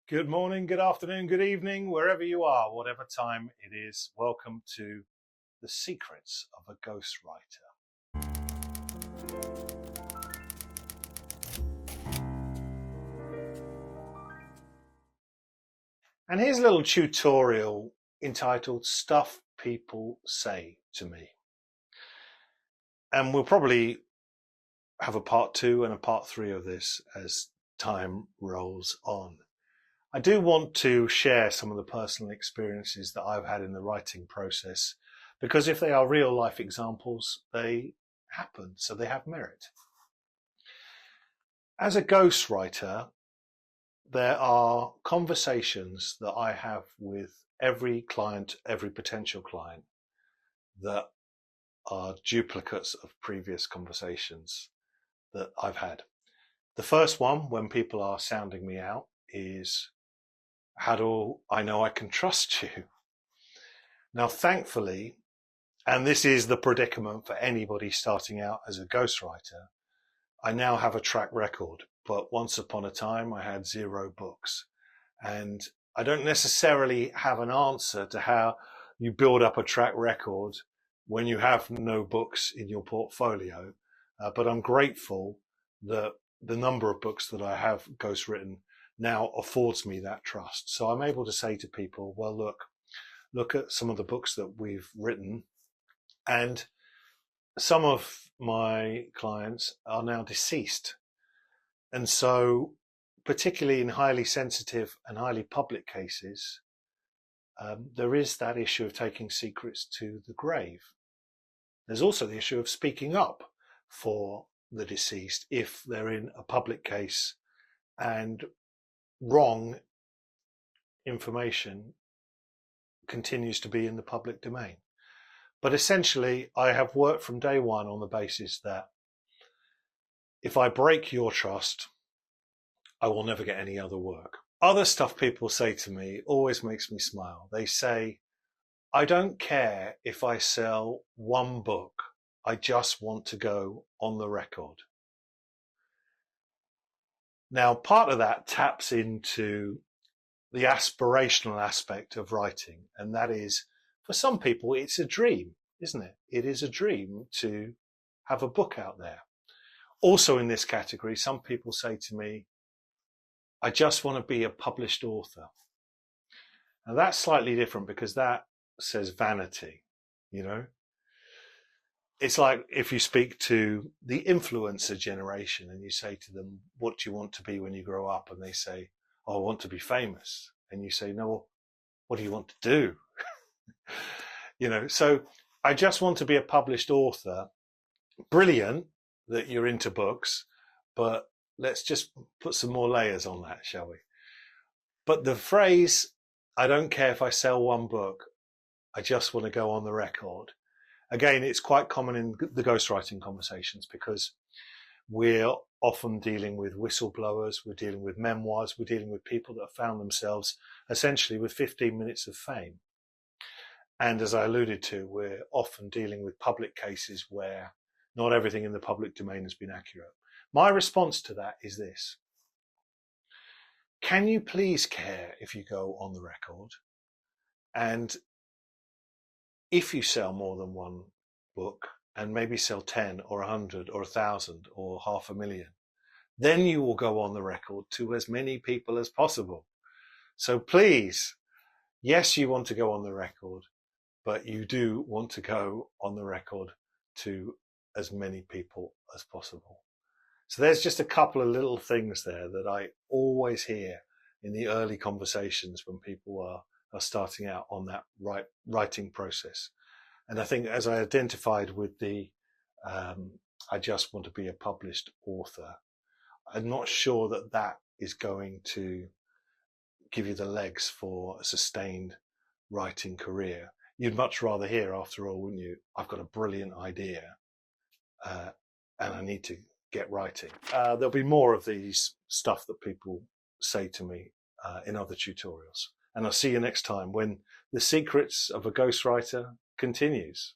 Good morning, good afternoon, good evening, wherever you are, whatever time it is. Welcome to The Secrets of a Ghostwriter. And here's a little tutorial entitled Stuff People Say to Me. And we'll probably have a part 2 and a part 3 of this as time rolls on. I do want to share some of the personal experiences that I've had in the writing process, because if they are real life examples, they happen, so they have merit. As a ghostwriter, there are conversations that I have with every client, every potential client, that are duplicates of previous conversations that I've had. The first one, when people are sounding me out, is, how do I know I can trust you? Now, thankfully, and this is the predicament for anybody starting out as a ghostwriter, I now have a track record, but once upon a time I had 0 books. And I don't necessarily have an answer to how you build up a track record when you have no books in your portfolio. But I'm grateful that the number of books that I have ghostwritten now affords me that trust. So I'm able to say to people, well, look at some of the books that we've written, and some of my clients are now deceased. And so, particularly in highly sensitive and highly public cases, there is that issue of taking secrets to the grave. There's also the issue of speaking up for the deceased if they're in a public case and wrong information continues to be in the public domain. But essentially, I have worked from day one on the basis that if I break your trust, I will never get any other work. Other stuff people say to me always makes me smile. They say, I don't care if I sell 1 book, I just want to go on the record. Now, part of that taps into the aspirational aspect of writing, and that is, for some people, it's a dream, isn't it? It is a dream to have a book out there. Also in this category, some people say to me, I just want to be a published author. Now that's slightly different, because that says vanity, you know? It's like if you speak to the influencer generation and you say to them, what do you want to be when you grow up? And they say, oh, I want to be famous. And you say, no, what do you want to do? So I just want to be a published author. Brilliant that you're into books, but let's just put some more layers on that, shall we? But the phrase, I don't care if I sell 1 book, I just want to go on the record. Again, it's quite common in the ghostwriting conversations, because we're often dealing with whistleblowers, we're dealing with memoirs, we're dealing with people that have found themselves essentially with 15 minutes of fame. And as I alluded to, we're often dealing with public cases where not everything in the public domain has been accurate. My response to that is this: can you please care if you go on the record? And if you sell more than 1 book, and maybe sell 10 or 100 or 1,000 or 500,000, then you will go on the record to as many people as possible. So please, yes, you want to go on the record, but you do want to go on the record to as many people as possible. So there's just a couple of little things there that I always hear in the early conversations when people are starting out on that writing process. And I think, as I identified with the I just want to be a published author, I'm not sure that that is going to give you the legs for a sustained writing career. You'd much rather hear, after all, wouldn't you, I've got a brilliant idea and I need to get writing. There'll be more of these stuff that people say to me in other tutorials. And I'll see you next time when The Secrets of a Ghostwriter continues.